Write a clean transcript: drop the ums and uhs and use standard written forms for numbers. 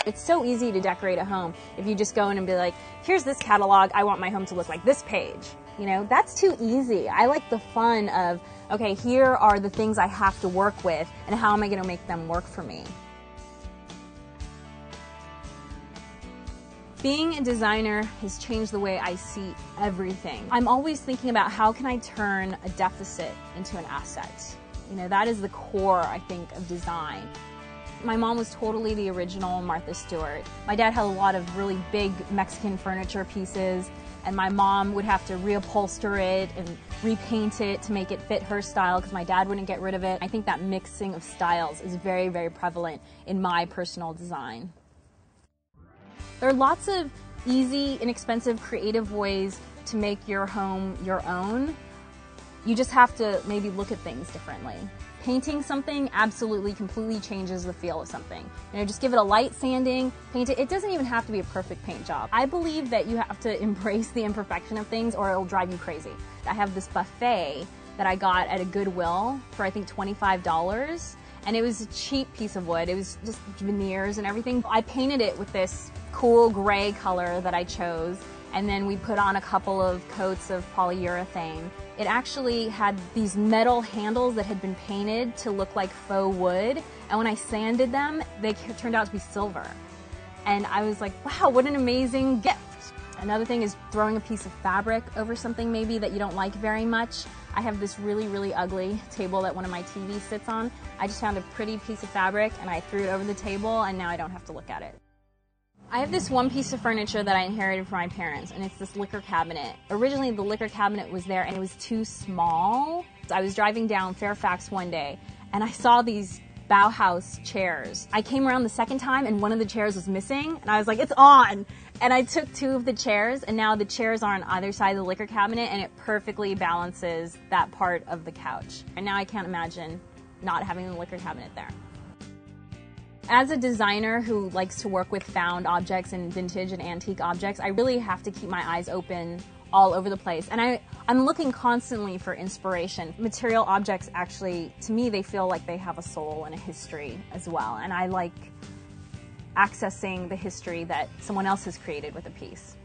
It's so easy to decorate a home if you just go in and be like, here's this catalog, I want my home to look like this page. You know, that's too easy. I like the fun of, okay, here are the things I have to work with, and how am I going to make them work for me? Being a designer has changed the way I see everything. I'm always thinking about how can I turn a deficit into an asset. You know, that is the core, I think, of design. My mom was totally the original Martha Stewart. My dad had a lot of really big Mexican furniture pieces, and my mom would have to reupholster it and repaint it to make it fit her style because my dad wouldn't get rid of it. I think that mixing of styles is very, very prevalent in my personal design. There are lots of easy, inexpensive, creative ways to make your home your own. You just have to maybe look at things differently. Painting something absolutely, completely changes the feel of something. You know, just give it a light sanding, paint it. It doesn't even have to be a perfect paint job. I believe that you have to embrace the imperfection of things or it'll drive you crazy. I have this buffet that I got at a Goodwill for I think $25, and it was a cheap piece of wood. It was just veneers and everything. I painted it with this cool gray color that I chose, and then we put on a couple of coats of polyurethane. It actually had these metal handles that had been painted to look like faux wood, and when I sanded them, they turned out to be silver. And I was like, wow, what an amazing gift. Another thing is throwing a piece of fabric over something maybe that you don't like very much. I have this really, really ugly table that one of my TVs sits on. I just found a pretty piece of fabric and I threw it over the table, and now I don't have to look at it. I have this one piece of furniture that I inherited from my parents, and it's this liquor cabinet. Originally, the liquor cabinet was there, and it was too small. I was driving down Fairfax one day, and I saw these Bauhaus chairs. I came around the second time, and one of the chairs was missing, and I was like, it's on! And I took two of the chairs, and now the chairs are on either side of the liquor cabinet, and it perfectly balances that part of the couch. And now I can't imagine not having the liquor cabinet there. As a designer who likes to work with found objects and vintage and antique objects, I really have to keep my eyes open all over the place. And I'm looking constantly for inspiration. Material objects actually, to me, they feel like they have a soul and a history as well. And I like accessing the history that someone else has created with a piece.